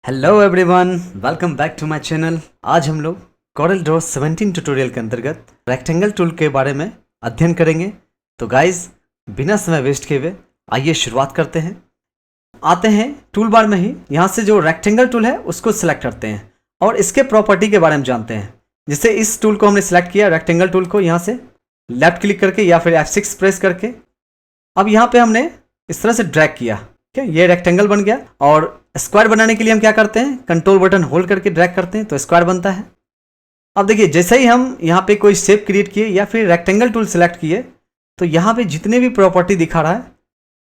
Hello everyone, welcome back to my channel. आज हम लोग Corel Draw 17 ट्यूटोरियल के अंतर्गत रेक्टेंगल टूल के बारे में अध्ययन करेंगे। तो गाइस, बिना समय वेस्ट किए हुए आइए शुरुआत करते हैं। आते हैं टूल बार में ही, यहाँ से जो रेक्टेंगल टूल है उसको सिलेक्ट करते हैं और इसके प्रॉपर्टी के बारे में जानते हैं। जैसे इस टूल को हमने सिलेक्ट किया, रेक्टेंगल टूल को, यहाँ से लेफ्ट क्लिक करके या फिर F6 प्रेस करके अब यहाँ पे हमने इस तरह से ड्रैग किया। ठीक है, ये रेक्टेंगल बन गया। और स्क्वायर बनाने के लिए हम क्या करते हैं, कंट्रोल बटन होल्ड करके ड्रैग करते हैं तो स्क्वायर बनता है। अब देखिए, जैसे ही हम यहाँ पे कोई शेप क्रिएट किए या फिर रेक्टेंगल टूल सेलेक्ट किए तो यहाँ पे जितने भी प्रॉपर्टी दिखा रहा है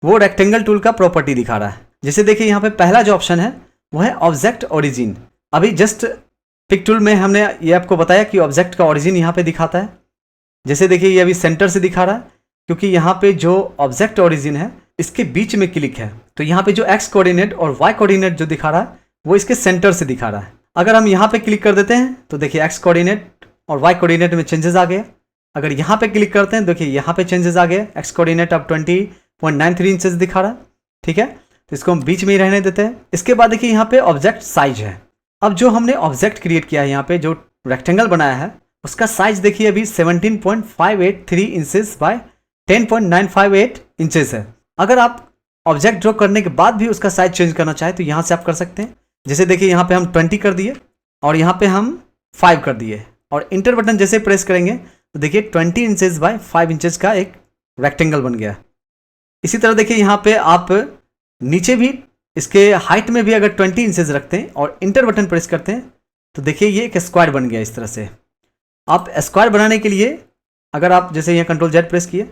वो रेक्टेंगल टूल का प्रॉपर्टी दिखा रहा है। जैसे देखिए, यहाँ पे पहला जो ऑप्शन है वो है ऑब्जेक्ट ओरिजिन। अभी जस्ट पिक टूल में हमने ये आपको बताया कि ऑब्जेक्ट का ओरिजिन यहाँ पे दिखाता है। जैसे देखिए, ये अभी सेंटर से दिखा रहा है क्योंकि यहाँ पे जो ऑब्जेक्ट ओरिजिन है इसके बीच में क्लिक है, तो यहाँ पे जो एक्स कोऑर्डिनेट और वाई कोऑर्डिनेट जो दिखा रहा है वो इसके सेंटर से दिखा रहा है। अगर हम यहाँ पे क्लिक कर देते हैं तो देखिए एक्स कोऑर्डिनेट और वाई कोऑर्डिनेट में चेंजेस आ गए। अगर यहाँ पे क्लिक करते हैं देखिए यहाँ पे चेंजेस आ गए। एक्स कोऑर्डिनेट अब 20.93 इंचेस दिखा रहा है। ठीक है, तो इसको हम बीच में ही रहने देते हैं। इसके बाद देखिए यहाँ पे ऑब्जेक्ट साइज है। अब जो हमने ऑब्जेक्ट क्रिएट किया है, यहाँ पे जो रेक्टेंगल बनाया है उसका साइज देखिए अभी 17.583 इंचेस बाय 10.958 इंचेस है। अगर आप ऑब्जेक्ट ड्रॉ करने के बाद भी उसका साइज चेंज करना चाहे तो यहाँ से आप कर सकते हैं। जैसे देखिए, यहाँ पे हम 20 कर दिए और यहाँ पे हम 5 कर दिए और इंटर बटन जैसे प्रेस करेंगे तो देखिए 20 इंचेस बाय 5 इंचेस का एक रेक्टेंगल बन गया। इसी तरह देखिए, यहाँ पे आप नीचे भी इसके हाइट में भी अगर 20 इंचेस रखते हैं और इंटर बटन प्रेस करते हैं तो देखिए ये एक स्क्वायर बन गया। इस तरह से आप स्क्वायर बनाने के लिए अगर आप जैसे यहाँ कंट्रोल जेड प्रेस किए,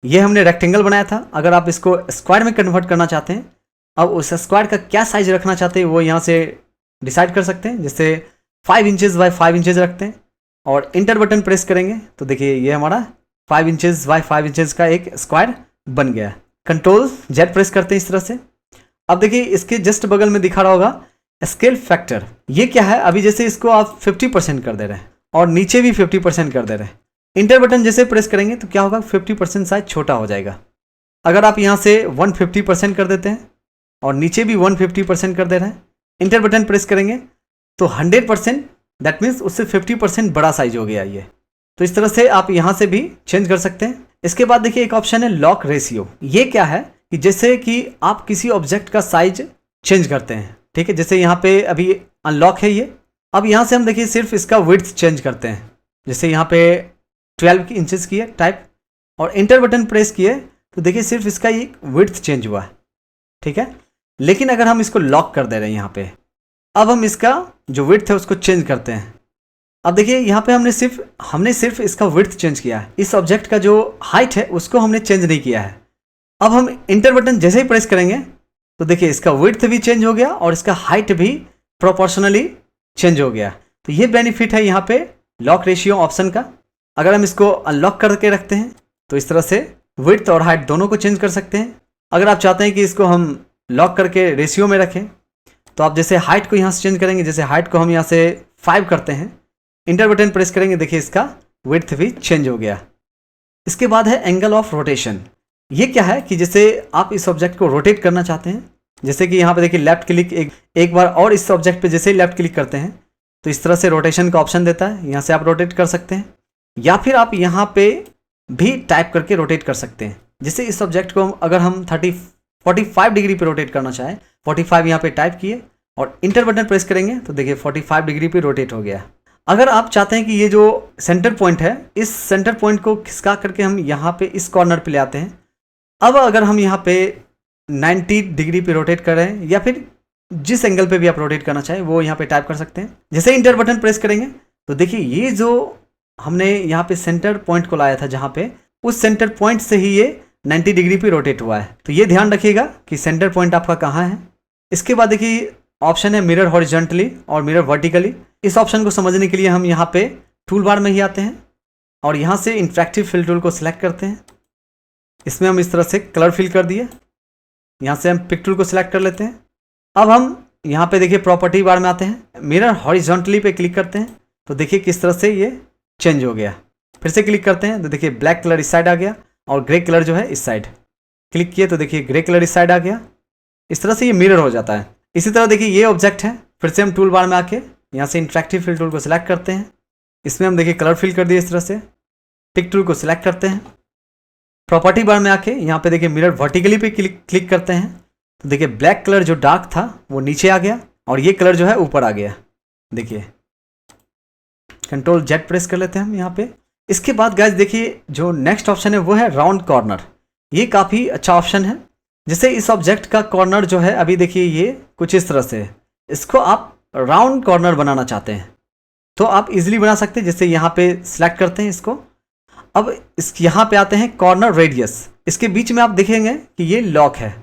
ये हमने रेक्टेंगल बनाया था। अगर आप इसको स्क्वायर में कन्वर्ट करना चाहते हैं, अब उस स्क्वायर का क्या साइज रखना चाहते हैं वो यहाँ से डिसाइड कर सकते हैं। जैसे 5 इंचेस बाय 5 इंचेस रखते हैं और इंटर बटन प्रेस करेंगे तो देखिए ये हमारा 5 इंचेस बाय 5 इंचेस का एक स्क्वायर बन गया। कंट्रोल जेड प्रेस करते हैं इस तरह से। अब देखिए, इसके जस्ट बगल में दिखा रहा होगा स्केल फैक्टर। ये क्या है, अभी जैसे इसको आप 50% कर दे रहे हैं और नीचे भी 50% कर दे रहे हैं। इंटर बटन जैसे प्रेस करेंगे तो क्या होगा, 50% साइज छोटा हो जाएगा। अगर आप यहाँ से 150% कर देते हैं और नीचे भी 150% कर दे रहे हैं, इंटर बटन प्रेस करेंगे तो 100%, दैट मीन्स उससे 50% बड़ा साइज हो गया ये। तो इस तरह से आप यहाँ से भी चेंज कर सकते हैं। इसके बाद देखिए एक ऑप्शन है लॉक रेशियो। ये क्या है कि जैसे कि आप किसी ऑब्जेक्ट का साइज चेंज करते हैं। ठीक है, जैसे यहाँ पे अभी अनलॉक है ये। अब यहाँ से हम देखिए सिर्फ इसका विड्थ चेंज करते हैं। जैसे यहाँ पे 12 इंचेस की है टाइप और इंटर बटन प्रेस किए तो देखिए सिर्फ इसका एक विड्थ चेंज हुआ है। ठीक है, लेकिन अगर हम इसको लॉक कर दे रहे हैं यहाँ पे, अब हम इसका जो विड्थ है उसको चेंज करते हैं। अब देखिए यहाँ पे हमने सिर्फ इसका विड्थ चेंज किया है। इस ऑब्जेक्ट का जो हाइट है उसको हमने चेंज नहीं किया है। अब हम इंटर बटन जैसे ही प्रेस करेंगे तो देखिए इसका विड्थ भी चेंज हो गया और इसका हाइट भी प्रोपोर्शनली चेंज हो गया। तो ये बेनिफिट है यहाँ पे लॉक रेशियो ऑप्शन का। अगर हम इसको अनलॉक करके रखते हैं तो इस तरह से विड्थ और हाइट दोनों को चेंज कर सकते हैं। अगर आप चाहते हैं कि इसको हम लॉक करके रेशियो में रखें तो आप जैसे हाइट को यहाँ से चेंज करेंगे। जैसे हाइट को हम यहाँ से 5 करते हैं, इंटर बटन प्रेस करेंगे, देखिए इसका विड्थ भी चेंज हो गया। इसके बाद है एंगल ऑफ रोटेशन। ये क्या है कि जैसे आप इस ऑब्जेक्ट को रोटेट करना चाहते हैं, जैसे कि यहाँ पे देखिए लेफ्ट क्लिक एक बार और इस ऑब्जेक्ट पे जैसे ही लेफ्ट क्लिक करते हैं तो इस तरह से रोटेशन का ऑप्शन देता है। यहाँ से आप रोटेट कर सकते हैं या फिर आप यहाँ पे भी टाइप करके रोटेट कर सकते हैं। जैसे इस ऑब्जेक्ट को अगर हम 45 डिग्री पे रोटेट करना चाहें, 45 यहाँ पे टाइप किए और इंटर बटन प्रेस करेंगे तो देखिए 45 डिग्री पे रोटेट हो गया। अगर आप चाहते हैं कि ये जो सेंटर पॉइंट है, इस सेंटर पॉइंट को खिसका करके हम यहाँ पे इस कॉर्नर पे ले आते हैं। अब अगर हम यहाँ पे 90 डिग्री पे रोटेट कर रहे हैं या फिर जिस एंगल पे भी आप रोटेट करना चाहें वो यहाँ पे टाइप कर सकते हैं। जैसे इंटर बटन प्रेस करेंगे तो देखिए ये जो हमने यहाँ पे सेंटर पॉइंट को लाया था, जहाँ पे उस सेंटर पॉइंट से ही ये 90 डिग्री पे रोटेट हुआ है। तो ये ध्यान रखिएगा कि सेंटर पॉइंट आपका कहाँ है। इसके बाद देखिए ऑप्शन है मिरर हॉरिजॉन्टली और मिरर वर्टिकली। इस ऑप्शन को समझने के लिए हम यहाँ पे टूल बार में ही आते हैं और यहाँ से इंटरैक्टिव फिल टूल को सिलेक्ट करते हैं। इसमें हम इस तरह से कलर फिल कर दिए। यहाँ से हम पिक टूल को सिलेक्ट कर लेते हैं। अब हम यहाँ पे देखिए प्रॉपर्टी बार में आते हैं, मिरर हॉरिजॉन्टली पे क्लिक करते हैं तो देखिए किस तरह से ये चेंज हो गया। फिर से क्लिक करते हैं तो देखिए ब्लैक कलर इस साइड आ गया और ग्रे कलर जो है इस साइड। क्लिक किए तो देखिए ग्रे कलर इस साइड आ गया। इस तरह से ये मिरर हो जाता है। इसी तरह देखिए ये ऑब्जेक्ट है, फिर से हम टूल बार में आके यहाँ से इंटरेक्टिव फिल टूल को सिलेक्ट करते हैं। इसमें हम देखिए कलर फिल कर दिए इस तरह से। टिक टूल को सिलेक्ट करते हैं। प्रॉपर्टी बार में आके यहाँ पे देखिए मिरर वर्टिकली पे क्लिक करते हैं, तो देखिए ब्लैक कलर जो डार्क था वो नीचे आ गया और ये कलर जो है ऊपर आ गया। देखिए कंट्रोल जेड प्रेस कर लेते हैं हम यहाँ पे। इसके बाद गाइस देखिए जो नेक्स्ट ऑप्शन है वो है राउंड कॉर्नर। ये काफ़ी अच्छा ऑप्शन है। जैसे इस ऑब्जेक्ट का कॉर्नर जो है अभी देखिए ये कुछ इस तरह से है, इसको आप राउंड कॉर्नर बनाना चाहते हैं तो आप इजीली बना सकते हैं। जैसे यहाँ पे सिलेक्ट करते हैं इसको। अब इस यहाँ पे आते हैं कॉर्नर रेडियस। इसके बीच में आप देखेंगे कि ये लॉक है,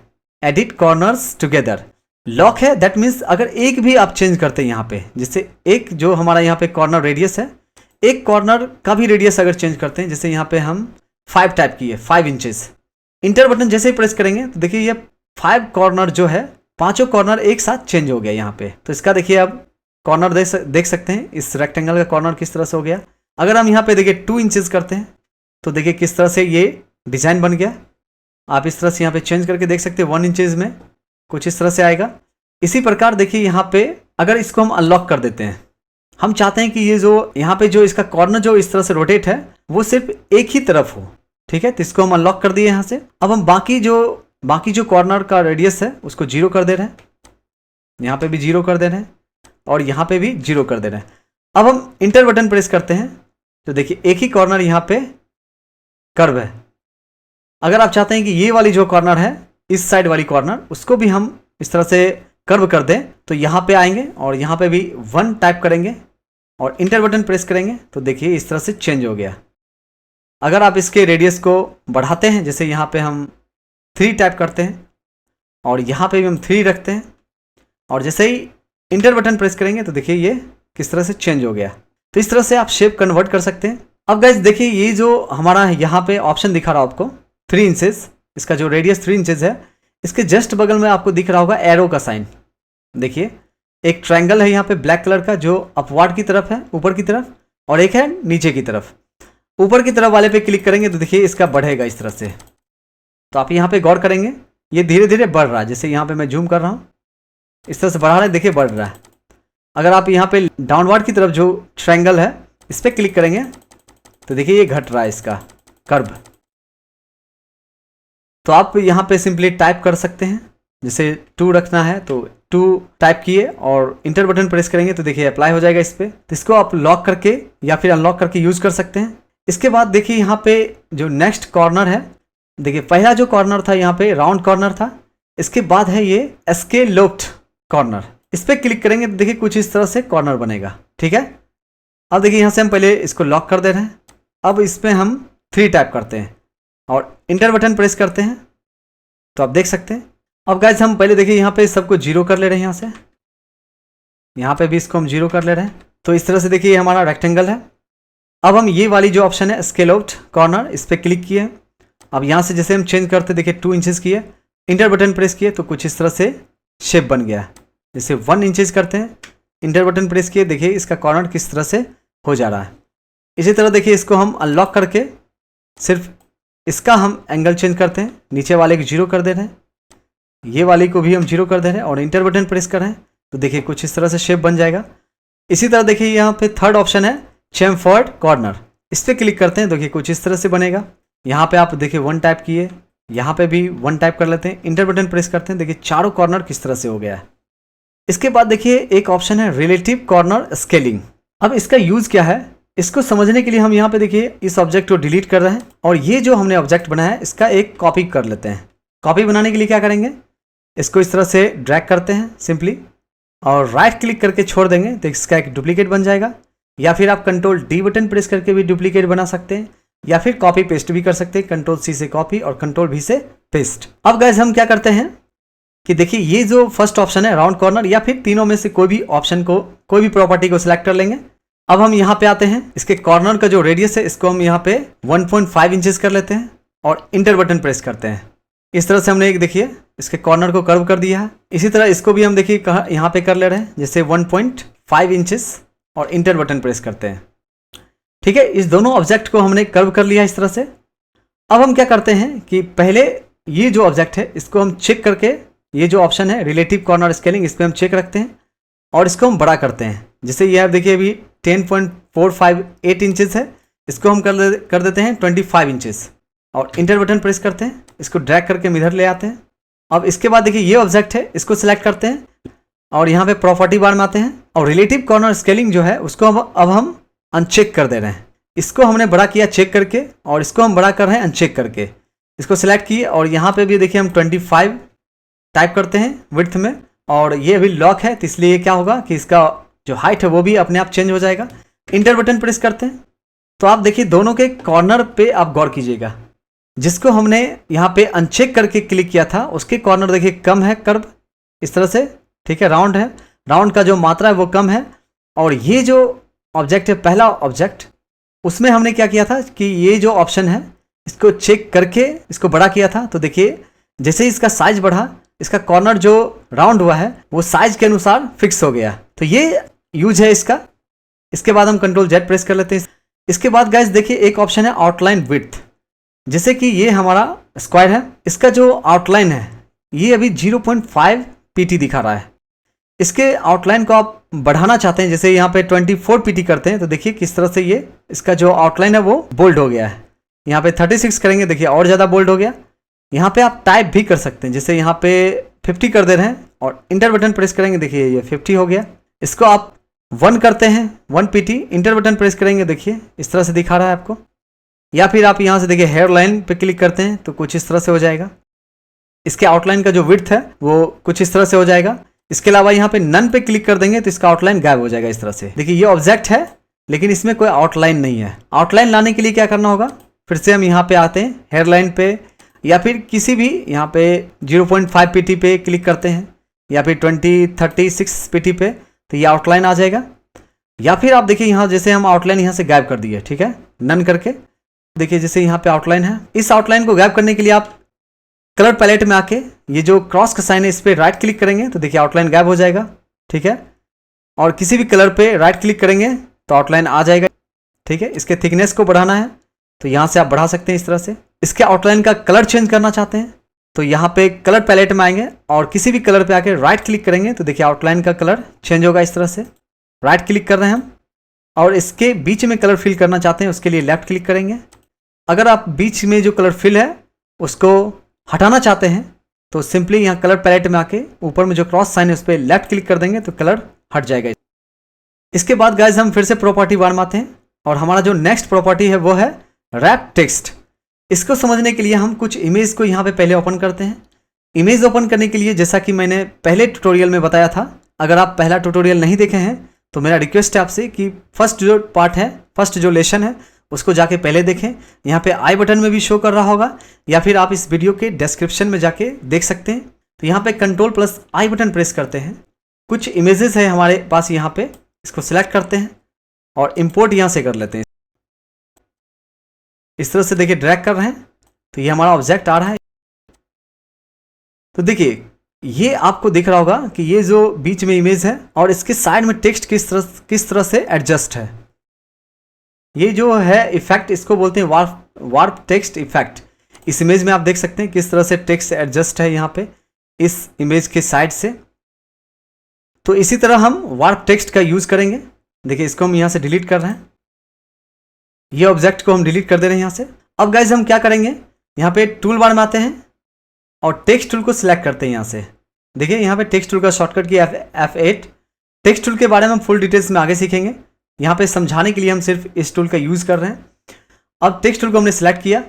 एडिट कॉर्नर्स टुगेदर लॉक है। दैट मीन्स अगर एक भी आप चेंज करते हैं यहाँ पे, जैसे एक जो हमारा यहाँ पे कॉर्नर रेडियस है, एक कॉर्नर का भी रेडियस अगर चेंज करते हैं, जैसे यहाँ पे हम 5 टाइप किए 5 इंचेस, इंटर बटन जैसे ही प्रेस करेंगे तो देखिए ये 5 कॉर्नर जो है, पांचों कॉर्नर एक साथ चेंज हो गया यहाँ पे। तो इसका देखिए अब कॉर्नर देख सकते हैं इस रेक्टेंगल का कॉर्नर किस तरह से हो गया। अगर हम यहाँ पे देखिए 2 इंचेस करते हैं तो देखिए किस तरह से ये डिज़ाइन बन गया। आप इस तरह से यहाँ पे चेंज करके देख सकते हैं 1 इंचेस में कुछ इस तरह से आएगा। इसी प्रकार देखिए यहाँ पे अगर इसको हम अनलॉक कर देते हैं, हम चाहते हैं कि ये जो यहाँ पे जो इसका कॉर्नर जो इस तरह से रोटेट है वो सिर्फ एक ही तरफ हो, ठीक है। तो इसको हम अनलॉक कर दिए यहाँ से। अब हम बाकी जो कॉर्नर का रेडियस है उसको 0 कर दे रहे हैं, यहाँ पे भी 0 कर दे रहे हैं और यहाँ पे भी 0 कर दे रहे हैं। अब हम इंटर बटन प्रेस करते हैं तो देखिए एक ही कॉर्नर यहाँ पे कर्व है। अगर आप चाहते हैं कि ये वाली जो कॉर्नर है, इस साइड वाली कॉर्नर, उसको भी हम इस तरह से कर्व कर दें तो यहाँ पे आएंगे और यहाँ पे भी 1 टाइप करेंगे और इंटर बटन प्रेस करेंगे तो देखिए इस तरह से चेंज हो गया। अगर आप इसके रेडियस को बढ़ाते हैं, जैसे यहाँ पे हम 3 टाइप करते हैं और यहाँ पे भी हम 3 रखते हैं और जैसे ही इंटर बटन प्रेस करेंगे तो देखिए ये किस तरह से चेंज हो गया। तो इस तरह से आप शेप कन्वर्ट कर सकते हैं। अब गाइस देखिए ये जो हमारा यहाँ पे ऑप्शन दिखा रहा है आपको 3 इंचेस, इसका जो रेडियस 3 इंचेस है, इसके जस्ट बगल में आपको दिख रहा होगा एरो का साइन। देखिए एक ट्रायंगल है यहाँ पे ब्लैक कलर का जो अपवार्ड की तरफ है, ऊपर की तरफ, और एक है नीचे की तरफ। ऊपर की तरफ वाले पे क्लिक करेंगे तो देखिए इसका बढ़ेगा इस तरह से। तो आप यहाँ पे गौर करेंगे ये धीरे धीरे बढ़ रहा है। जैसे यहाँ पे मैं जूम कर रहा हूँ, इस तरह से बढ़ा रहा है, देखिए बढ़ रहा है। अगर आप यहाँ पे डाउनवर्ड की तरफ जो ट्रायंगल है इस पर क्लिक करेंगे तो देखिए ये घट रहा है इसका कर्व। तो आप यहाँ पे सिंपली टाइप कर सकते हैं, जैसे 2 रखना है तो 2 टाइप किए और इंटर बटन प्रेस करेंगे तो देखिए अप्लाई हो जाएगा इस पर। तो इसको आप लॉक करके या फिर अनलॉक करके यूज कर सकते हैं। इसके बाद देखिए यहाँ पे जो नेक्स्ट कॉर्नर है, देखिए पहला जो कॉर्नर था यहाँ पे राउंड कॉर्नर था, इसके बाद है ये एस्केलोप्ड कॉर्नर। इस पर क्लिक करेंगे तो देखिए कुछ इस तरह से कॉर्नर बनेगा, ठीक है। अब देखिए यहाँ से हम पहले इसको लॉक कर दे रहे हैं। अब इस पर हम 3 टाइप करते हैं और इंटर बटन प्रेस करते हैं तो आप देख सकते हैं। अब गाइस हम पहले देखिए यहाँ पे सबको 0 कर ले रहे हैं, यहाँ से यहाँ पे भी इसको हम 0 कर ले रहे हैं। तो इस तरह से देखिए हमारा रेक्टेंगल है। अब हम ये वाली जो ऑप्शन है स्केलोप्ड कॉर्नर, इस पर क्लिक किए। अब यहाँ से जैसे हम चेंज करते देखिए 2 इंचेस किए, इंटर बटन प्रेस किए तो कुछ इस तरह से शेप बन गया। जैसे 1 इंचेस करते हैं, इंटर बटन प्रेस किए, देखिए इसका कॉर्नर किस तरह से हो जा रहा है। इसी तरह देखिए इसको हम अनलॉक करके सिर्फ इसका हम एंगल चेंज करते हैं, नीचे वाले को 0 कर दे रहे हैं, ये वाली को भी हम 0 कर दे रहे हैं और इंटर बटन प्रेस कर रहे हैं तो देखिए कुछ इस तरह से शेप बन जाएगा। इसी तरह देखिए यहाँ पे थर्ड ऑप्शन है चैम्फर्ड कॉर्नर, इस पर क्लिक करते हैं, देखिए कुछ इस तरह से बनेगा। यहाँ पे आप देखिए 1 टाइप किए, यहाँ पे भी 1 टाइप कर लेते हैं, इंटर बटन प्रेस करते हैं, देखिए चारों कॉर्नर किस तरह से हो गया है। इसके बाद देखिए एक ऑप्शन है रिलेटिव कॉर्नर स्केलिंग। अब इसका यूज क्या है, इसको समझने के लिए हम यहाँ पे देखिए इस ऑब्जेक्ट को डिलीट कर रहे हैं और ये जो हमने ऑब्जेक्ट बनाया है इसका एक कॉपी कर लेते हैं। कॉपी बनाने के लिए क्या करेंगे, इसको इस तरह से ड्रैग करते हैं सिंपली और राइट क्लिक करके छोड़ देंगे तो इसका एक डुप्लीकेट बन जाएगा। या फिर आप कंट्रोल डी बटन प्रेस करके भी डुप्लीकेट बना सकते हैं या फिर कॉपी पेस्ट भी कर सकते हैं, कंट्रोल सी से कॉपी और कंट्रोल वी से पेस्ट। अब गाइस हम क्या करते हैं कि देखिए ये जो फर्स्ट ऑप्शन है राउंड कॉर्नर, या फिर तीनों में से कोई भी ऑप्शन को, कोई भी प्रॉपर्टी को सिलेक्ट कर लेंगे। अब हम यहाँ पे आते हैं, इसके कॉर्नर का जो रेडियस है इसको हम यहाँ पे 1.5 इंचेस कर लेते हैं और इंटर बटन प्रेस करते हैं। इस तरह से हमने एक देखिए इसके कॉर्नर को कर्व कर दिया है। इसी तरह इसको भी हम देखिए यहाँ पे कर ले रहे हैं, जैसे 1.5 इंचेस और इंटर बटन प्रेस करते हैं, ठीक है। इस दोनों ऑब्जेक्ट को हमने कर्व कर लिया इस तरह से। अब हम क्या करते हैं कि पहले ये जो ऑब्जेक्ट है इसको हम चेक करके ये जो ऑप्शन है रिलेटिव कॉर्नर स्केलिंग, इस पर हम चेक रखते हैं और इसको हम बड़ा करते हैं। जैसे ये आप देखिए अभी 10.458 इंचेस है, इसको हम कर देते हैं 25 इंचेस और इंटर बटन प्रेस करते हैं। इसको ड्रैग करके हम इधर ले आते हैं। अब इसके बाद देखिए ये ऑब्जेक्ट है, इसको सिलेक्ट करते हैं और यहाँ पे प्रॉपर्टी बार में आते हैं और रिलेटिव कॉर्नर स्केलिंग जो है उसको अब हम अनचेक कर दे रहे हैं। इसको हमने बड़ा किया चेक करके और इसको हम बड़ा कर रहे हैं अनचेक करके। इसको सिलेक्ट किए और यहाँ पे भी देखिए हम 25 टाइप करते हैं विड्थ में और ये अभी लॉक है, तो इसलिए क्या होगा कि इसका जो हाइट है वो भी अपने आप चेंज हो जाएगा। इंटर बटन प्रेस करते हैं तो आप देखिए दोनों के कॉर्नर पे आप गौर कीजिएगा। जिसको हमने यहाँ पे अनचेक करके क्लिक किया था उसके कॉर्नर देखिए कम है कर्व इस तरह से, ठीक है, राउंड है, राउंड का जो मात्रा है वो कम है। और ये जो ऑब्जेक्ट है पहला ऑब्जेक्ट, उसमें हमने क्या किया था कि ये जो ऑप्शन है इसको चेक करके इसको बड़ा किया था। तो देखिए जैसे ही इसका साइज बढ़ा, इसका कॉर्नर जो राउंड हुआ है वो साइज के अनुसार फिक्स हो गया। तो ये यूज है इसका। इसके बाद हम कंट्रोल जेड प्रेस कर लेते हैं। इसके बाद गाइस देखिए एक ऑप्शन है आउटलाइन विड्थ, जैसे कि ये हमारा स्क्वायर है, इसका जो आउटलाइन है ये अभी 0.5 पीटी दिखा रहा है। इसके आउटलाइन को आप बढ़ाना चाहते हैं, जैसे यहाँ पे 24 पीटी करते हैं तो देखिए किस तरह से ये इसका जो आउटलाइन है वो बोल्ड हो गया है। यहाँ पे 36 करेंगे देखिए और ज़्यादा बोल्ड हो गया। यहाँ पे आप टाइप भी कर सकते हैं, जैसे यहाँ पे 50 कर दे रहे हैं और इंटर बटन प्रेस करेंगे देखिए ये 50 हो गया। इसको आप 1 करते हैं 1 पीटी, इंटर बटन प्रेस करेंगे देखिए इस तरह से दिखा रहा है आपको। या फिर आप यहाँ से देखिए हेयर लाइन पे क्लिक करते हैं तो कुछ इस तरह से हो जाएगा। इसके आउटलाइन का जो विड्थ है वो कुछ इस तरह से हो जाएगा। इसके अलावा यहाँ पे नन पे क्लिक कर देंगे तो इसका आउटलाइन गायब हो जाएगा इस तरह से। देखिए ये ऑब्जेक्ट है लेकिन इसमें कोई आउटलाइन नहीं है। आउटलाइन लाने के लिए क्या करना होगा, फिर से हम यहाँ पे आते हैं हेयर लाइन पे या फिर किसी भी यहाँ पे 0.5 पीटी पे क्लिक करते हैं या फिर 36 पीटी पे, तो ये आउटलाइन आ जाएगा। या फिर आप देखिए यहाँ जैसे हम आउटलाइन यहाँ से गायब कर दिए, ठीक है, नन करके देखिए जैसे यहाँ पे आउटलाइन है। इस आउटलाइन को गायब करने के लिए आप कलर पैलेट में आके ये जो क्रॉस का साइन है इस पर राइट क्लिक करेंगे तो देखिए आउटलाइन गायब हो जाएगा, ठीक है। और किसी भी कलर पे राइट क्लिक करेंगे तो आउटलाइन आ जाएगा, ठीक है। इसके थिकनेस को बढ़ाना है तो यहाँ से आप बढ़ा सकते हैं इस तरह से। इसके आउटलाइन का कलर चेंज करना चाहते हैं तो यहाँ पे कलर पैलेट में आएंगे और किसी भी कलर पे आके राइट क्लिक करेंगे तो देखिए आउटलाइन का कलर चेंज होगा इस तरह से। राइट क्लिक कर रहे हैं हम और इसके बीच में कलर फिल करना चाहते हैं, उसके लिए लेफ्ट क्लिक करेंगे। अगर आप बीच में जो कलर फिल है उसको हटाना चाहते हैं तो सिंपली यहाँ कलर पैलेट में आके ऊपर में जो क्रॉस साइन है उस पर लेफ्ट क्लिक कर देंगे तो कलर हट जाएगा। इसके बाद गाइस हम फिर से प्रॉपर्टी बार में आते हैं और हमारा जो नेक्स्ट प्रॉपर्टी है वो है रैप टेक्स्ट। इसको समझने के लिए हम कुछ इमेज को यहाँ पे पहले ओपन करते हैं। इमेज ओपन करने के लिए जैसा कि मैंने पहले ट्यूटोरियल में बताया था, अगर आप पहला ट्यूटोरियल नहीं देखे हैं तो मेरा रिक्वेस्ट है आपसे कि फर्स्ट जो पार्ट है, फर्स्ट जो लेसन है उसको जाके पहले देखें। यहाँ पे आई बटन में भी शो कर रहा होगा या फिर आप इस वीडियो के डिस्क्रिप्शन में जाके देख सकते हैं। तो यहाँ पे कंट्रोल+I बटन प्रेस करते हैं। कुछ इमेजेस है हमारे पास यहाँ पे, इसको सिलेक्ट करते हैं और इंपोर्ट यहाँ से कर लेते हैं। इस तरह से देखिए ड्रैग कर रहे हैं तो ये हमारा ऑब्जेक्ट आ रहा है। तो देखिए ये आपको दिख रहा होगा कि ये जो बीच में इमेज है और इसके साइड में टेक्स्ट किस तरह से एडजस्ट है। ये जो है इफेक्ट, इसको बोलते हैं वार्प टेक्स्ट इफेक्ट। इस इमेज में आप देख सकते हैं किस तरह से टेक्स्ट एडजस्ट है यहाँ पे इस इमेज के साइड से। तो इसी तरह हम वार्प टेक्स्ट का यूज करेंगे। देखिए इसको हम यहाँ से डिलीट कर रहे हैं, ये ऑब्जेक्ट को हम डिलीट कर दे रहे हैं यहाँ से। अब गाइज हम क्या करेंगे, यहाँ पे टूल बार में आते हैं और टेक्स्ट टूल को सिलेक्ट करते हैं यहाँ से। देखिए यहाँ पे टेक्स्ट टूल का शॉर्टकट की F8। टेक्स्ट टूल के बारे में हम फुल डिटेल्स में आगे सीखेंगे, यहाँ पे समझाने के लिए हम सिर्फ इस टूल का यूज़ कर रहे हैं। अब टेक्स्ट टूल को हमने सिलेक्ट किया,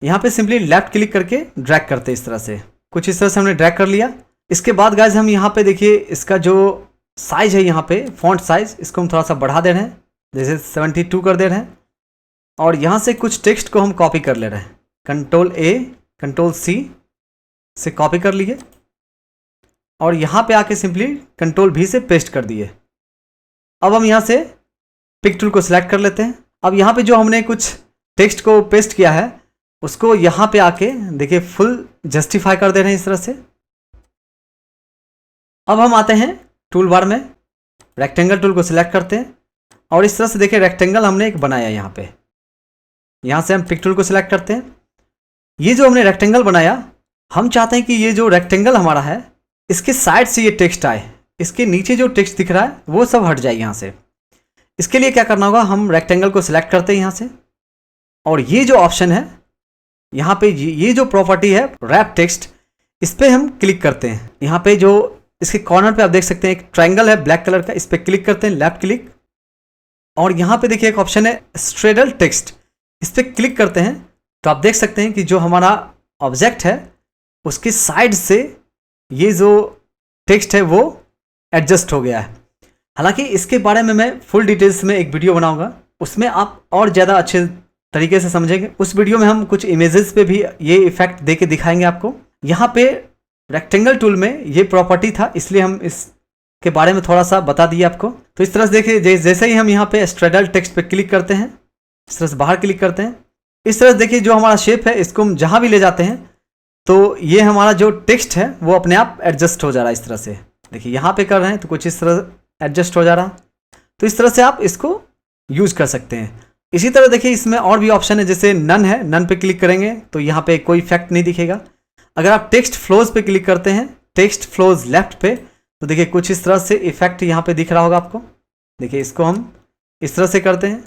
यहाँ पे सिंपली लेफ्ट क्लिक करके ड्रैग करते हैं इस तरह से। कुछ इस तरह से हमने ड्रैग कर लिया। इसके बाद गाइज हम यहाँ पे देखिए इसका जो साइज है यहाँ पे फॉन्ट साइज, इसको हम थोड़ा सा बढ़ा दे रहे हैं, जैसे 72 कर दे रहे हैं। और यहाँ से कुछ टेक्स्ट को हम कॉपी कर ले रहे हैं, Ctrl+A Ctrl+C से कॉपी कर लिए और यहाँ पे आके सिंपली Ctrl+V से पेस्ट कर दिए। अब हम यहाँ से पिक टूल को सिलेक्ट कर लेते हैं। अब यहाँ पे जो हमने कुछ टेक्स्ट को पेस्ट किया है उसको यहाँ पे आके देखिए फुल जस्टिफाई कर दे रहे हैं इस तरह से। अब हम आते हैं टूल बार में, रेक्टेंगल टूल को सिलेक्ट करते हैं और इस तरह से देखिए रेक्टेंगल हमने एक बनाया यहाँ पे। यहाँ से हम पिक टूल को सिलेक्ट करते हैं। ये जो हमने रेक्टेंगल बनाया, हम चाहते हैं कि ये जो रेक्टेंगल हमारा है इसके साइड से ये टेक्स्ट आए, इसके नीचे जो टेक्स्ट दिख रहा है वो सब हट जाए यहाँ से। इसके लिए क्या करना होगा, हम रेक्टेंगल को सिलेक्ट करते हैं यहाँ से, और ये जो ऑप्शन है यहाँ पे, ये जो प्रॉपर्टी है रैप टेक्स्ट, इस पर हम क्लिक करते हैं। यहाँ पे जो इसके कॉर्नर पे आप देख सकते हैं एक ट्रायंगल है ब्लैक कलर का, इस पर क्लिक करते हैं, लेफ्ट क्लिक, और यहाँ पे देखिए एक ऑप्शन है स्ट्रेडल टेक्स्ट, इस पर क्लिक करते हैं तो आप देख सकते हैं कि जो हमारा ऑब्जेक्ट है उसके साइड से ये जो टेक्स्ट है वो एडजस्ट हो गया है। हालांकि इसके बारे में मैं फुल डिटेल्स में एक वीडियो बनाऊंगा, उसमें आप और ज़्यादा अच्छे तरीके से समझेंगे। उस वीडियो में हम कुछ इमेजेस पे भी ये इफेक्ट दे के दिखाएंगे आपको। यहाँ पे रेक्टेंगल टूल में ये प्रॉपर्टी था, इसलिए हम इसके बारे में थोड़ा सा बता दिए आपको। तो इस तरह से देखिए, जैसे ही हम यहाँ पे स्ट्रेडल टेक्स्ट पे क्लिक करते हैं, इस तरह से बाहर क्लिक करते हैं, इस तरह से देखिए जो हमारा शेप है इसको हम जहाँ भी ले जाते हैं तो ये हमारा जो टेक्स्ट है वो अपने आप एडजस्ट हो जा रहा है। इस तरह से देखिए यहाँ पे कर रहे हैं तो कुछ इस तरह एडजस्ट हो जा रहा है। तो इस तरह से आप इसको यूज कर सकते हैं। इसी तरह देखिए इसमें और भी ऑप्शन है, जैसे नन है, नन पे क्लिक करेंगे तो यहाँ पे कोई इफेक्ट नहीं दिखेगा। अगर आप टेक्स्ट फ्लोज पे क्लिक करते हैं, टेक्स्ट फ्लोज लेफ्ट पे, तो देखिए कुछ इस तरह से इफेक्ट यहाँ पे दिख रहा होगा आपको। देखिए इसको हम इस तरह से करते हैं,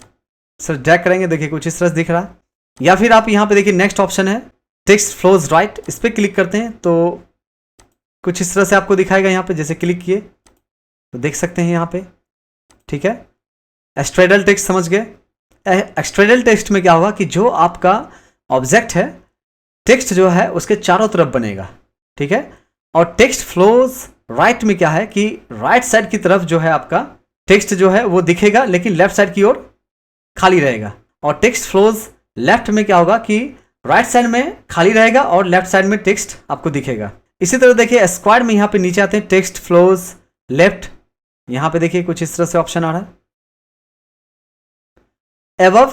सर ड्रैग करेंगे, देखिए कुछ इस तरह से दिख रहा है। या फिर आप यहाँ पे देखिए नेक्स्ट ऑप्शन है टेक्स्ट फ्लोज राइट, इस पर क्लिक करते हैं तो कुछ इस तरह से आपको दिखाएगा। यहाँ पे जैसे क्लिक किए तो देख सकते हैं यहाँ पे, ठीक है। एक्स्ट्रेडल टेक्स्ट समझ गए। एक्स्ट्रेडल टेक्स्ट में क्या होगा कि जो आपका ऑब्जेक्ट है, टेक्स्ट जो है उसके चारों तरफ बनेगा, ठीक है। और टेक्स्ट फ्लोज राइट में क्या है कि राइट साइड की तरफ जो है आपका टेक्स्ट जो है वो दिखेगा, लेकिन लेफ्ट साइड की ओर खाली रहेगा। और टेक्स्ट फ्लोज लेफ्ट में क्या होगा कि राइट साइड में खाली रहेगा और लेफ्ट साइड में टेक्स्ट आपको दिखेगा। इसी तरह देखिए स्क्वायर में यहाँ पे नीचे आते हैं टेक्स्ट फ्लोज लेफ्ट, यहाँ पे देखिए कुछ इस तरह से ऑप्शन आ रहा है। एबव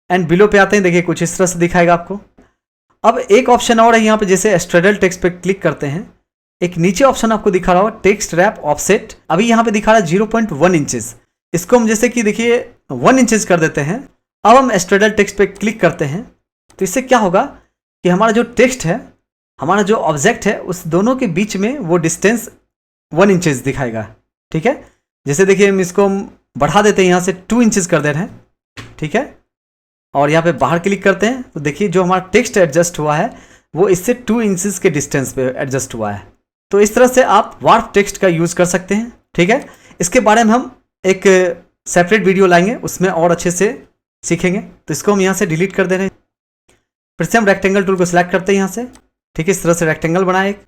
एंड बिलो पे आते हैं, देखिए कुछ इस तरह से दिखाएगा आपको। अब एक ऑप्शन और है यहाँ पे, जैसे स्ट्रेडल टेक्स्ट पे क्लिक करते हैं, एक नीचे ऑप्शन आपको दिखा रहा होगा टेक्स्ट रैप ऑफसेट। अभी यहाँ पे दिखा रहा है 0.1 इंचेस, इसको हम जैसे कि देखिए 1 इंचेस कर देते हैं। अब हम स्ट्रेडल टेक्स्ट पे क्लिक करते हैं तो इससे क्या होगा कि हमारा जो टेक्स्ट है, हमारा जो ऑब्जेक्ट है, उस दोनों के बीच में वो डिस्टेंस 1 इंचेस दिखाएगा, ठीक है। जैसे देखिए हम इसको बढ़ा देते हैं, यहाँ से 2 इंचेस कर दे रहे हैं, ठीक है। और यहाँ पे बाहर क्लिक करते हैं तो देखिए जो हमारा टेक्स्ट एडजस्ट हुआ है वो इससे 2 इंचेस के डिस्टेंस पे एडजस्ट हुआ है। तो इस तरह से आप वार्प टेक्स्ट का यूज़ कर सकते हैं, ठीक है। इसके बारे में हम एक सेपरेट वीडियो लाएंगे, उसमें और अच्छे से सीखेंगे। तो इसको हम यहाँ से डिलीट कर दे रहे हैं। फिर से हम रेक्टेंगल टूल को सिलेक्ट करते हैं यहाँ से, ठीक है। इस तरह से रेक्टेंगल बनाए एक।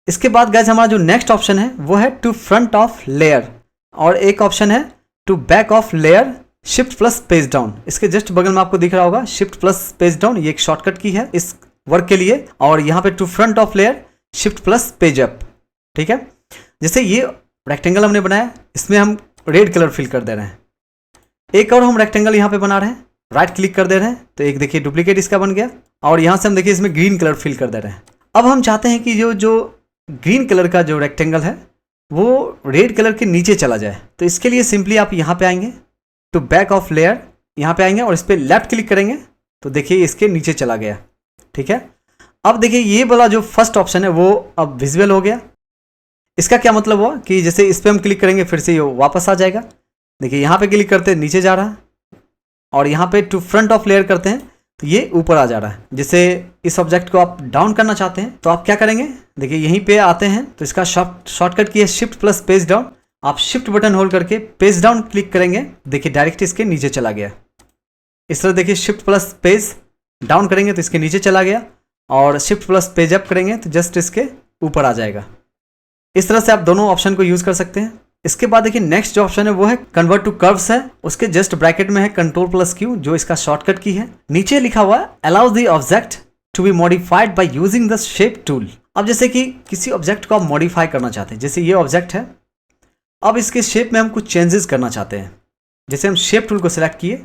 इसके बाद गाइस हमारा जो नेक्स्ट ऑप्शन है वो है टू फ्रंट ऑफ लेयर, और एक ऑप्शन है to back of layer, shift plus page down. इसके जस्ट बगल में आपको दिख रहा होगा शिफ्ट प्लस पेज डाउन, ये एक शॉर्टकट की है इस वर्क के लिए। और यहाँ पे to front of layer, shift plus page up, ठीक है। जैसे ये रेक्टेंगल हमने बनाया, इसमें हम रेड कलर फिल कर दे रहे हैं। एक और हम रेक्टेंगल यहाँ पे बना रहे हैं, राइट क्लिक कर दे रहे हैं तो एक देखिए डुप्लीकेट इसका बन गया। और यहाँ से हम देखिए इसमें ग्रीन कलर फिल कर दे रहे हैं। अब हम चाहते हैं कि जो ग्रीन कलर का जो रेक्टेंगल है वो रेड कलर के नीचे चला जाए। तो इसके लिए सिंपली आप यहाँ पे आएंगे, टू बैक ऑफ लेयर, यहाँ पे आएंगे और इस पर लेफ्ट क्लिक करेंगे तो देखिए इसके नीचे चला गया, ठीक है। अब देखिए ये वाला जो फर्स्ट ऑप्शन है वो अब विजुअल हो गया। इसका क्या मतलब हुआ कि जैसे इस पर हम क्लिक करेंगे फिर से ये वापस आ जाएगा। देखिए यहाँ पे क्लिक करते हैं नीचे जा रहा है, और यहाँ पे टू फ्रंट ऑफ लेयर करते हैं तो ये ऊपर आ जा रहा है। जैसे इस ऑब्जेक्ट को आप डाउन करना चाहते हैं तो आप क्या करेंगे, देखिए यहीं पे आते हैं तो इसका शॉर्टकट की है शिफ्ट प्लस पेज डाउन। आप शिफ्ट बटन होल्ड करके पेज डाउन क्लिक करेंगे, देखिए डायरेक्ट इसके नीचे चला गया। इस तरह देखिए शिफ्ट प्लस पेज डाउन करेंगे तो इसके नीचे चला गया, और शिफ्ट प्लस पेज अप करेंगे तो जस्ट इसके ऊपर आ जाएगा। इस तरह से आप दोनों ऑप्शन को यूज़ कर सकते हैं। इसके बाद देखिए नेक्स्ट जो ऑप्शन है वो है कन्वर्ट टू कर्व्स है, उसके जस्ट ब्रैकेट में है कंट्रोल प्लस क्यू, जो इसका शॉर्टकट की है। नीचे लिखा हुआ है allows the object to be modified by using the shape tool. अब जैसे कि किसी ऑब्जेक्ट को आप मॉडिफाई करना चाहते हैं, जैसे ये ऑब्जेक्ट है, अब इसके शेप में हम कुछ चेंजेस करना चाहते हैं। जैसे हम शेप टूल को सिलेक्ट किए,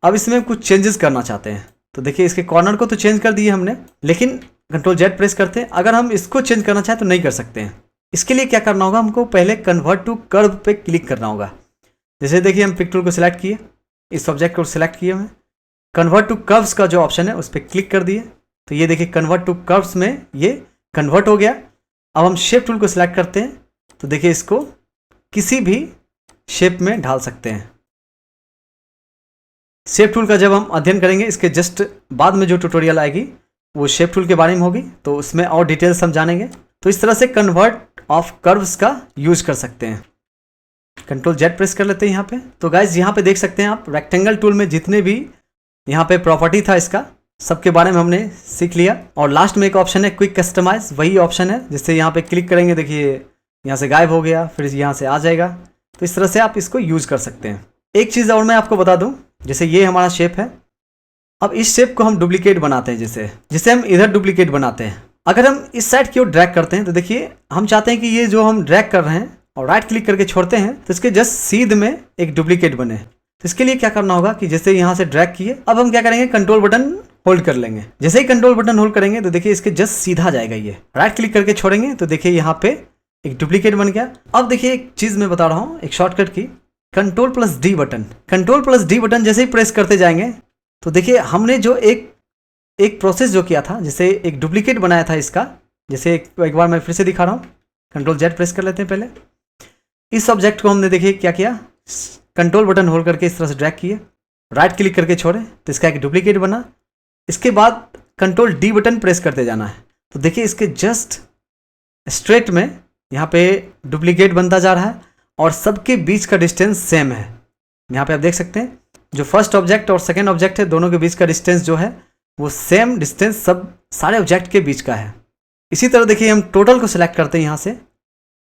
अब इसमें हम कुछ चेंजेस करना चाहते हैं तो देखिए इसके कॉर्नर को तो चेंज कर दिए हमने, लेकिन कंट्रोल जेड प्रेस करते हैं, अगर हम इसको चेंज करना चाहें तो नहीं कर सकते हैं। इसके लिए क्या करना होगा, हमको पहले कन्वर्ट टू कर्व पे क्लिक करना होगा। जैसे देखिए हम पिक टूल को सिलेक्ट किए, इस ऑब्जेक्ट को सिलेक्ट किए हुए, कन्वर्ट टू कर्व्स का जो ऑप्शन है उस पर क्लिक कर दिए तो ये देखिए कन्वर्ट टू कर्व्स में ये कन्वर्ट हो गया। अब हम शेप टूल को सिलेक्ट करते हैं तो देखिए इसको किसी भी शेप में ढाल सकते हैं। शेप टूल का जब हम अध्ययन करेंगे इसके जस्ट बाद में जो ट्यूटोरियल आएगी वो शेप टूल के बारे में होगी, तो उसमें और डिटेल्स हम जानेंगे। तो इस तरह से कन्वर्ट ऑफ कर्व्स का यूज कर सकते हैं। कंट्रोल जेड प्रेस कर लेते हैं यहाँ पे। तो गाइज यहाँ पे देख सकते हैं आप रेक्टेंगल टूल में जितने भी यहाँ पे प्रॉपर्टी था इसका सबके बारे में हमने सीख लिया। और लास्ट में एक ऑप्शन है क्विक कस्टमाइज, वही ऑप्शन है जिससे यहाँ पे क्लिक करेंगे देखिए यहाँ से गायब हो गया, फिर यहाँ से आ जाएगा। तो इस तरह से आप इसको यूज कर सकते हैं। एक चीज़ और मैं आपको बता दूं, जैसे ये हमारा शेप है, अब इस शेप को हम डुप्लीकेट बनाते हैं, जैसे हम इधर डुप्लीकेट बनाते हैं। अगर हम इस साइड की ओर ड्रैग करते हैं तो देखिए हम चाहते हैं कि ये जो हम ड्रैग कर रहे हैं और राइट क्लिक करके छोड़ते हैं तो इसके जस्ट सीध में एक डुप्लीकेट बने। तो इसके लिए क्या करना होगा कि जैसे यहाँ से ड्रैग किए, अब हम क्या करेंगे कंट्रोल बटन होल्ड कर लेंगे। जैसे ही कंट्रोल बटन होल्ड करेंगे तो देखिए इसके जस्ट सीधा जाएगा, ये राइट क्लिक करके छोड़ेंगे तो देखिए यहाँ पे एक डुप्लीकेट बन गया। अब देखिए एक चीज मैं बता रहा हूँ, एक शॉर्टकट की, control plus D button. Control plus D button जैसे ही प्रेस करते जाएंगे तो देखिए हमने जो एक प्रोसेस जो किया था, जैसे एक डुप्लीकेट बनाया था इसका, जैसे एक बार मैं फिर से दिखा रहा हूँ। कंट्रोल जेड प्रेस कर लेते हैं पहले। इस ऑब्जेक्ट को हमने देखिए क्या किया, कंट्रोल बटन होल्ड करके इस तरह से ड्रैग किए, राइट क्लिक करके छोड़े तो इसका एक डुप्लीकेट बना। इसके बाद कंट्रोल डी बटन प्रेस करते जाना है तो देखिए इसके जस्ट स्ट्रेट में यहाँ पे डुप्लीकेट बनता जा रहा है और सबके बीच का डिस्टेंस सेम है। यहाँ पे आप देख सकते हैं जो फर्स्ट ऑब्जेक्ट और सेकेंड ऑब्जेक्ट है दोनों के बीच का डिस्टेंस जो है वो सेम डिस्टेंस सब सारे ऑब्जेक्ट के बीच का है। इसी तरह देखिए हम टोटल को सिलेक्ट करते हैं यहाँ से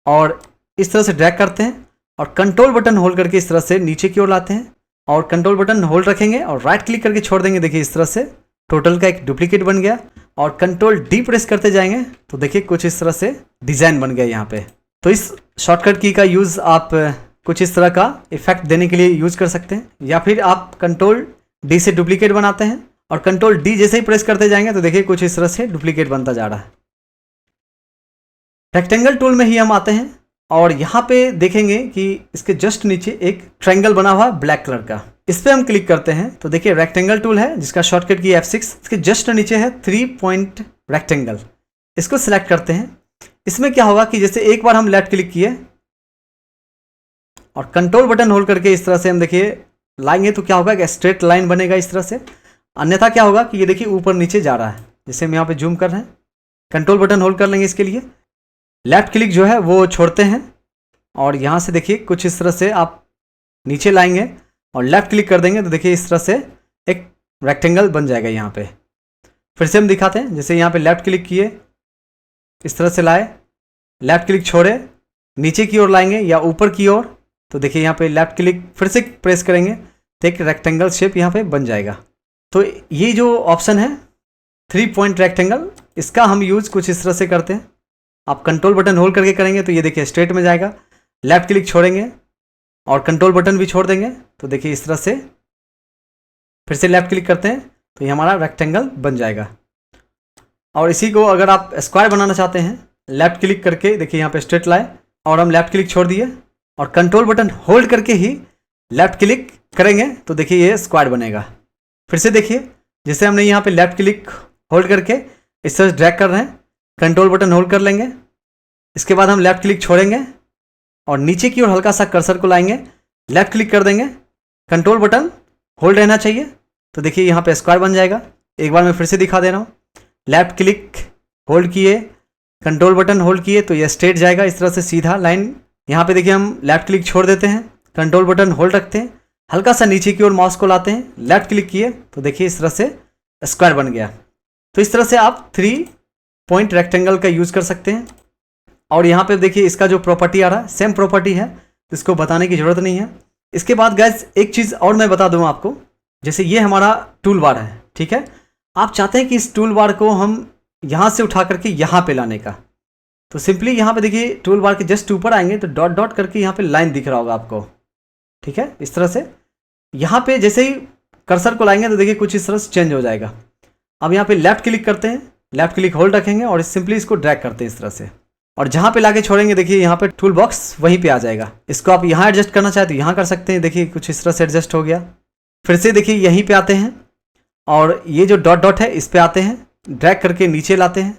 और इस तरह से ड्रैग करते हैं और कंट्रोल बटन होल्ड करके इस तरह से नीचे की ओर लाते हैं और कंट्रोल बटन होल्ड रखेंगे और राइट क्लिक करके छोड़ देंगे। देखिए इस तरह से टोटल का एक डुप्लीकेट बन गया और कंट्रोल डी प्रेस करते जाएंगे तो देखिए कुछ इस तरह से डिज़ाइन बन गया यहाँ पे। तो इस शॉर्टकट की का यूज़ आप कुछ इस तरह का इफेक्ट देने के लिए यूज़ कर सकते हैं, या फिर आप कंट्रोल डी से डुप्लीकेट बनाते हैं और कंट्रोल डी जैसे ही प्रेस करते जाएंगे तो देखिए कुछ इस तरह से डुप्लीकेट बनता जा रहा है। रेक्टेंगल टूल में ही हम आते हैं और यहाँ पे देखेंगे कि इसके जस्ट नीचे एक ट्रायंगल बना हुआ ब्लैक कलर का, इस पर हम क्लिक करते हैं तो देखिए रेक्टेंगल टूल है जिसका शॉर्टकट की F6, इसके जस्ट नीचे है 3 पॉइंट रेक्टेंगल। इसको सिलेक्ट करते हैं। इसमें क्या होगा कि जैसे एक बार हम लेफ्ट क्लिक किए और कंट्रोल बटन होल्ड करके इस तरह से हम देखिए लाएंगे तो क्या होगा कि स्ट्रेट लाइन बनेगा इस तरह से। अन्यथा क्या होगा कि ये देखिए ऊपर नीचे जा रहा है। जैसे हम यहाँ पे जूम कर रहे हैं, कंट्रोल बटन होल्ड कर लेंगे, इसके लिए लेफ्ट क्लिक जो है वो छोड़ते हैं और यहाँ से देखिए कुछ इस तरह से आप नीचे लाएंगे और लेफ्ट क्लिक कर देंगे तो देखिए इस तरह से एक रेक्टेंगल बन जाएगा। यहाँ पे फिर से हम दिखाते हैं, जैसे यहाँ पे लेफ्ट क्लिक किए, इस तरह से लाए, लेफ्ट क्लिक छोड़े, नीचे की ओर लाएंगे या ऊपर की ओर तो देखिए यहाँ पे लेफ्ट क्लिक फिर से प्रेस करेंगे तो एक रेक्टेंगल शेप यहाँ पे बन जाएगा। तो ये जो ऑप्शन है 3 पॉइंट रेक्टेंगल, इसका हम यूज कुछ इस तरह से करते हैं। आप कंट्रोल बटन होल्ड करके करेंगे तो ये देखिए स्ट्रेट में जाएगा, लेफ्ट क्लिक छोड़ेंगे और कंट्रोल बटन भी छोड़ देंगे तो देखिए इस तरह से फिर से लेफ्ट क्लिक करते हैं तो ये हमारा रेक्टेंगल बन जाएगा। और इसी को अगर आप स्क्वायर बनाना चाहते हैं, लेफ्ट क्लिक करके देखिए यहाँ पे स्ट्रेट लाए और हम लेफ्ट क्लिक छोड़ दिए और कंट्रोल बटन होल्ड करके ही लेफ्ट क्लिक करेंगे तो देखिए ये स्क्वायर बनेगा। फिर से देखिए जैसे हमने यहाँ पे लेफ्ट क्लिक होल्ड करके इस तरह ड्रैग कर रहे हैं, कंट्रोल बटन होल्ड कर लेंगे, इसके बाद हम लेफ्ट क्लिक छोड़ेंगे और नीचे की ओर हल्का सा कर्सर को लाएंगे, लेफ्ट क्लिक कर देंगे, कंट्रोल बटन होल्ड रहना चाहिए तो देखिए यहाँ पे स्क्वायर बन जाएगा। एक बार मैं फिर से दिखा दे रहा हूँ, लेफ्ट क्लिक होल्ड किए, कंट्रोल बटन होल्ड किए तो ये स्ट्रेट जाएगा इस तरह से सीधा लाइन। यहाँ पे देखिए हम लेफ्ट क्लिक छोड़ देते हैं, कंट्रोल बटन होल्ड रखते हैं, हल्का सा नीचे की ओर माउस को लाते हैं, लेफ्ट क्लिक किए तो देखिए इस तरह से स्क्वायर बन गया। तो इस तरह से आप 3 पॉइंट रेक्टेंगल का यूज़ कर सकते हैं। और यहाँ पे देखिए इसका जो प्रॉपर्टी आ रहा है सेम प्रॉपर्टी है, इसको बताने की ज़रूरत नहीं है। इसके बाद गाइस एक चीज़ और मैं बता दूँ आपको, जैसे ये हमारा टूल बार है, ठीक है, आप चाहते हैं कि इस टूल बार को हम यहाँ से उठा करके यहाँ पे लाने का, तो सिंपली यहाँ पे देखिए टूल बार के जस्ट ऊपर आएंगे तो डॉट डॉट करके यहाँ पे लाइन दिख रहा होगा आपको, ठीक है। इस तरह से यहाँ पे जैसे ही कर्सर को लाएंगे तो देखिए कुछ इस तरह से चेंज हो जाएगा। अब यहाँ पे लेफ्ट क्लिक करते हैं, लेफ्ट क्लिक होल्ड रखेंगे और सिंपली इसको ड्रैग करते हैं इस तरह से, और जहाँ पे लाके छोड़ेंगे देखिए यहाँ पे टूल बॉक्स वहीं पे आ जाएगा। इसको आप यहाँ एडजस्ट करना चाहते हैं यहाँ कर सकते हैं, देखिए कुछ इस तरह से एडजस्ट हो गया। फिर से देखिए यहीं पे आते हैं और ये जो डॉट डॉट है इस पे आते हैं, ड्रैग करके नीचे लाते हैं,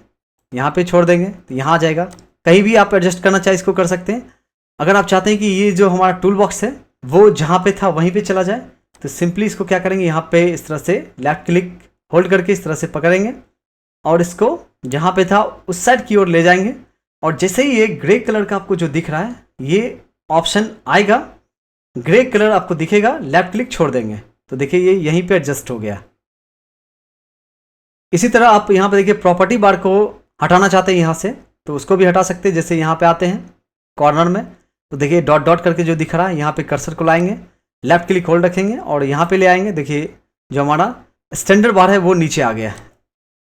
यहाँ पे छोड़ देंगे तो यहाँ आ जाएगा। कहीं भी आप एडजस्ट करना चाहे इसको कर सकते हैं। अगर आप चाहते हैं कि ये जो हमारा टूल बॉक्स है वो जहाँ पे था वहीं पे चला जाए, तो सिंपली इसको क्या करेंगे, यहाँ पे इस तरह से लेफ्ट क्लिक होल्ड करके इस तरह से पकड़ेंगे और इसको जहाँ पे था उस साइड की ओर ले जाएंगे। और जैसे ही ये ग्रे कलर का आपको जो दिख रहा है ये ऑप्शन आएगा, ग्रे कलर आपको दिखेगा, लेफ्ट क्लिक छोड़ देंगे तो देखिए ये यहीं पे एडजस्ट हो गया। इसी तरह आप यहाँ पे देखिए प्रॉपर्टी बार को हटाना चाहते हैं यहाँ से तो उसको भी हटा सकते हैं। जैसे यहाँ पे आते हैं कॉर्नर में तो देखिए डॉट डॉट करके जो दिख रहा है, यहाँ पे कर्सर को लाएंगे, लेफ्ट क्लिक होल्ड रखेंगे और यहाँ पे ले आएंगे। देखिए जो हमारा स्टैंडर्ड बार है वो नीचे आ गया।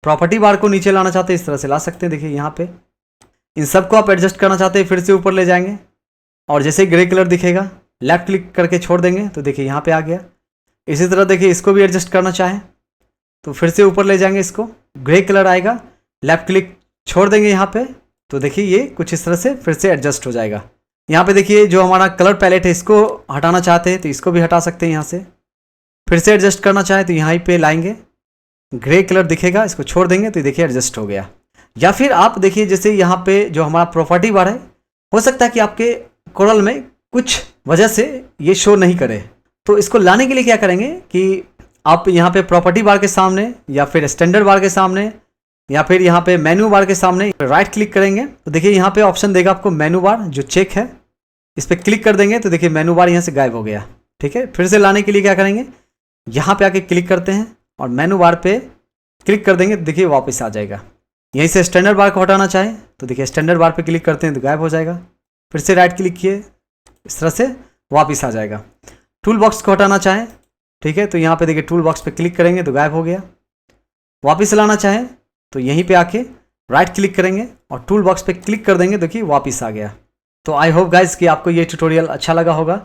प्रॉपर्टी बार को नीचे लाना चाहते हैं इस तरह से ला सकते हैं। देखिए यहाँ पे इन सबको आप एडजस्ट करना चाहते हैं, फिर से ऊपर ले जाएंगे और जैसे ग्रे कलर दिखेगा लेफ्ट क्लिक करके छोड़ देंगे तो देखिए यहाँ पे आ गया। इसी तरह देखिए इसको भी एडजस्ट करना चाहें तो फिर से ऊपर ले जाएंगे, इसको ग्रे कलर आएगा, लेफ्ट क्लिक छोड़ देंगे यहाँ पे तो देखिए ये कुछ इस तरह से फिर से एडजस्ट हो जाएगा। यहाँ पे देखिए जो हमारा कलर पैलेट है इसको हटाना चाहते हैं तो इसको भी हटा सकते हैं यहाँ से। फिर से एडजस्ट करना चाहें तो यहाँ पे लाएंगे, ग्रे कलर दिखेगा, इसको छोड़ देंगे तो देखिए एडजस्ट हो गया। या फिर आप देखिए जैसे यहाँ पे जो हमारा प्रॉपर्टी बार है, हो सकता है कि आपके कोरल में कुछ वजह से ये शो नहीं करे, तो इसको लाने के लिए क्या करेंगे कि आप यहाँ पे प्रॉपर्टी बार के सामने या फिर स्टैंडर्ड बार के सामने या फिर यहाँ पे मेनू बार के सामने राइट क्लिक करेंगे तो देखिए यहाँ पे ऑप्शन देगा आपको मेनू बार जो चेक है, इस पर क्लिक कर देंगे तो देखिए मेनू बार यहाँ से गायब हो गया। ठीक है, फिर से लाने के लिए क्या करेंगे, यहाँ पे आके क्लिक करते हैं और मेनू बार पे क्लिक कर देंगे तो देखिए वापस आ जाएगा। यहीं से स्टैंडर्ड बार को हटाना चाहें तो देखिए स्टैंडर्ड बार पे क्लिक करते हैं तो गायब हो जाएगा। फिर से राइट क्लिक किए, इस तरह से वापस आ जाएगा। टूल बॉक्स को हटाना चाहें, ठीक है, तो यहाँ पे देखिए टूल बॉक्स पे क्लिक करेंगे तो गायब हो गया। वापस लाना चाहें तो यहीं पे आके राइट क्लिक करेंगे और टूल बॉक्स पे क्लिक कर देंगे, देखिए वापस आ गया। तो आई होप गाइस कि आपको ये ट्यूटोरियल अच्छा लगा होगा।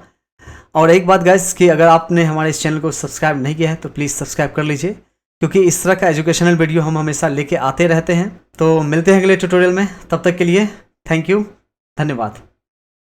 और एक बात गाइस कि अगर आपने हमारे इस चैनल को सब्सक्राइब नहीं किया है तो प्लीज़ सब्सक्राइब कर लीजिए, क्योंकि इस तरह का एजुकेशनल वीडियो हम हमेशा लेके आते रहते हैं। तो मिलते हैं अगले ट्यूटोरियल में, तब तक के लिए थैंक यू, धन्यवाद।